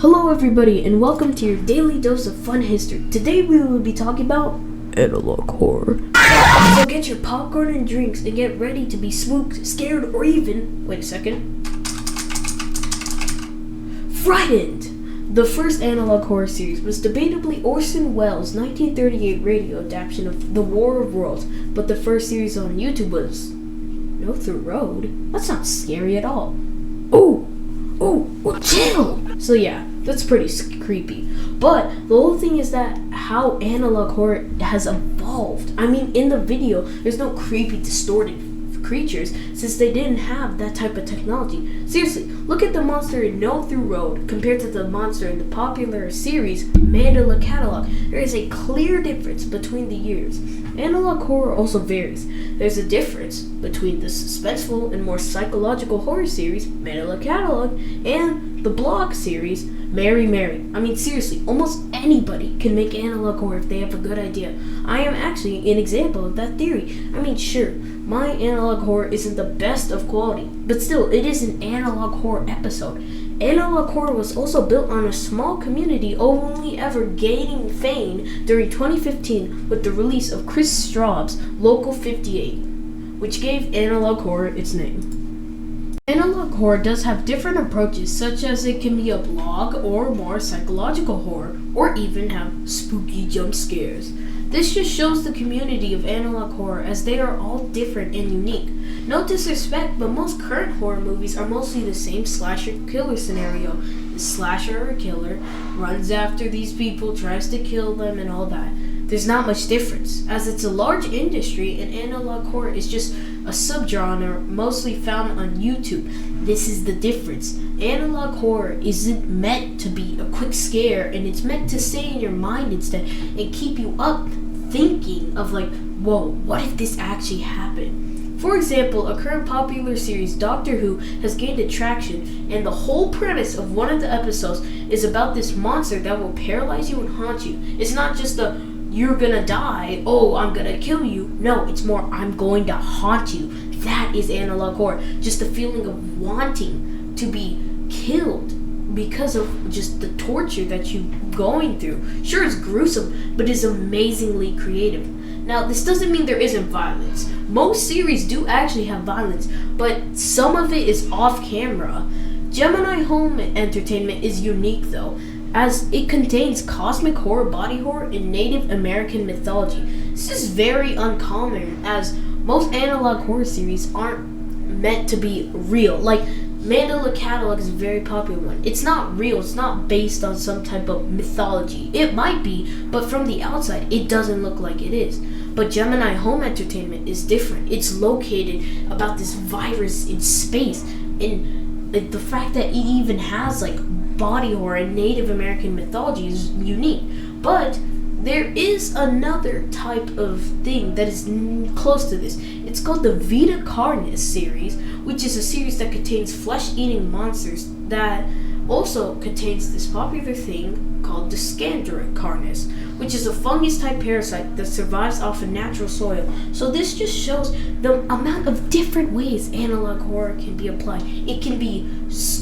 Hello everybody and welcome to your daily dose of fun history. Today we will be talking about analog horror. So get your popcorn and drinks and get ready to be spooked, scared, or even, frightened. The first analog horror series was debatably Orson Welles' 1938 radio adaptation of The War of Worlds, but the first series on YouTube was No Through Road. That's not scary at all. Oh, chill! So yeah, that's pretty creepy. But the whole thing is that how analog horror has evolved. I mean, in the video, there's no creepy, distorted creatures since they didn't have that type of technology. Seriously, look at the monster in No Through Road compared to the monster in the popular series Mandela Catalog. There is a clear difference between the years. Analog horror also varies. There's a difference between the suspenseful and more psychological horror series Mandela Catalog and the blog series Mary Mary. I mean, seriously, almost anybody can make analog horror if they have a good idea. I am actually an example of that theory. I mean, sure, my analog horror isn't the best of quality, but still, it is an analog horror episode. Analog horror was also built on a small community only ever gaining fame during 2015 with the release of Chris Straub's Local 58, which gave analog horror its name. Analog horror does have different approaches, such as it can be a blog or more psychological horror, or even have spooky jump scares. This just shows the community of analog horror as they are all different and unique. No disrespect, but most current horror movies are mostly the same slasher killer scenario. The slasher or killer runs after these people, tries to kill them, and all that. There's not much difference, as it's a large industry and analog horror is just a subgenre mostly found on YouTube. This is the difference. Analog horror isn't meant to be a quick scare, and it's meant to stay in your mind instead and keep you up thinking of whoa, what if this actually happened? For example, a current popular series, Doctor Who, has gained attraction, and the whole premise of one of the episodes is about this monster that will paralyze you and haunt you. It's not just you're gonna die, oh, I'm gonna kill you. No, it's more, I'm going to haunt you. That is analog horror. Just the feeling of wanting to be killed because of just the torture that you're going through. Sure, it's gruesome, but it's amazingly creative. Now, this doesn't mean there isn't violence. Most series do actually have violence, but some of it is off camera. Gemini Home Entertainment is unique though, as it contains cosmic horror, body horror, and Native American mythology. This is very uncommon, as most analog horror series aren't meant to be real. Like, Mandela Catalog is a very popular one. It's not real, it's not based on some type of mythology. It might be, but from the outside, it doesn't look like it is. But Gemini Home Entertainment is different. It's located about this virus in space, and the fact that it even has body horror and Native American mythology is unique. But there is another type of thing that is close to this. It's called the Vita Carnis series, which is a series that contains flesh-eating monsters that also contains this popular thing called the Scandra Carnis, which is a fungus-type parasite that survives off of natural soil. So this just shows the amount of different ways analog horror can be applied. It can be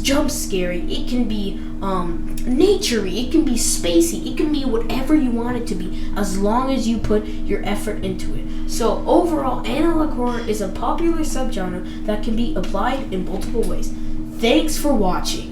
jump scary, it can be naturey, it can be spacey, it can be whatever you want it to be, as long as you put your effort into it. So overall, analog horror is a popular subgenre that can be applied in multiple ways. Thanks for watching.